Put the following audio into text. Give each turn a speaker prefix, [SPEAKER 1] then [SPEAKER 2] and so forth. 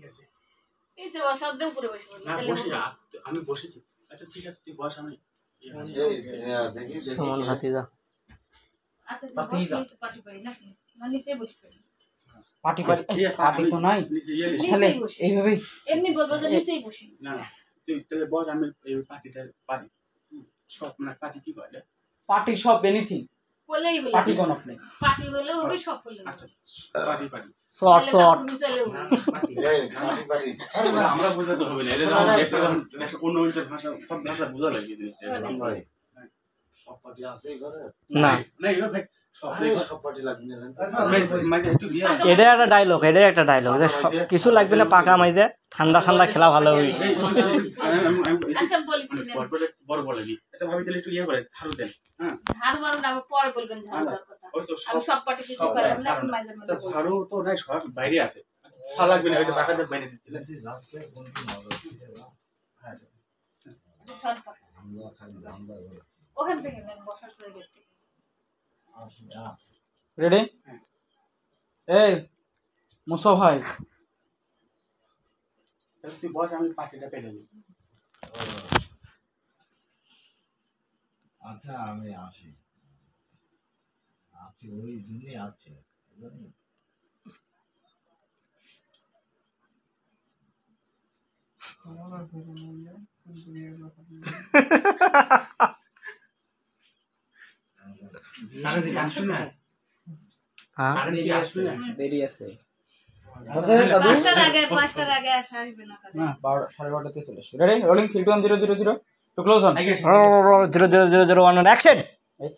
[SPEAKER 1] ঠিক আছে
[SPEAKER 2] এই যে বসার দে উপরে বসবো
[SPEAKER 1] না বসি আমি বসেছি আচ্ছা ঠিক আছে তুই বস আমি
[SPEAKER 3] দেখি
[SPEAKER 4] সুমন ভাতিজা
[SPEAKER 2] আচ্ছা
[SPEAKER 5] পাটি
[SPEAKER 2] পাটি
[SPEAKER 5] যা।
[SPEAKER 2] পাটি পারি না না নিচে বসবে
[SPEAKER 5] পাটি পাটি পাটি তো নাই তাহলে
[SPEAKER 2] নিচেই বসি
[SPEAKER 5] এইভাবে
[SPEAKER 2] এমনি বলবো যে নিচেই বসি
[SPEAKER 1] না না তুই তাহলে বস আমি এই পাটিটা পারি সব মানে পাটি কি করে
[SPEAKER 5] পাটি সব এনিথিং
[SPEAKER 2] বলেই বলে
[SPEAKER 5] পাটি কোন আপনি
[SPEAKER 2] পাটি বলে হবে সব বলে
[SPEAKER 1] আচ্ছা পাটি পারি
[SPEAKER 4] শর্ট শর্ট
[SPEAKER 1] আমরা বোঝাতে হবে না এটা আমরা একটা অন্য মানুষের ভাষা সব ভাষা বোঝা লাগে জিনিসটা
[SPEAKER 3] সব পার্টি আছে ঘরে
[SPEAKER 4] না
[SPEAKER 1] না এবার ভাই
[SPEAKER 3] সব পার্টি লাগবে না
[SPEAKER 1] মাঝে একটু দিয়ে
[SPEAKER 4] এটাই একটা ডায়লগ যে কিছু লাগবে না পাকা মাইজে ঠান্ডা ঠান্ডা খেলা ভালো হবে
[SPEAKER 2] আচ্ছা বলছি না
[SPEAKER 1] বড় বড় লাগি এটা ভাবি তাহলে একটু ইয়ে করে ধারু দেন হ্যাঁ
[SPEAKER 2] ধার মারো না আবার পরে বলবেন ধার দেওয়ার কথা
[SPEAKER 1] ওই তো
[SPEAKER 2] আমি সব পাটি কিছু পারলাম না এখন মাঝে মাঝে বলবো।
[SPEAKER 1] ধারু তো নাই সব বাইরে আছে ভালো লাগবে না হয়তো টাকা দিয়ে বাইরে দিচ্ছিল
[SPEAKER 2] সব পাটি। ওখান থেকে নেন বসার করে দেখতে
[SPEAKER 5] রেডি এই মুসা ভাই
[SPEAKER 1] তুই বস আমি পাটিটা পেলে নিই
[SPEAKER 3] আচ্ছা আমি আসি ওই জন্যই আছে
[SPEAKER 1] আরে দিকে আসুন না
[SPEAKER 4] হ্যাঁ
[SPEAKER 1] আরে দিকে আসুন না
[SPEAKER 5] দেরি আছে
[SPEAKER 2] পাঁচটার আগে আসবে না
[SPEAKER 5] না 12:30তে চলে আসবে ready rolling 3 2 1 0 0 0 to close on
[SPEAKER 1] আগে
[SPEAKER 4] 0 0 0 0 1 অ্যাকশন
[SPEAKER 5] এই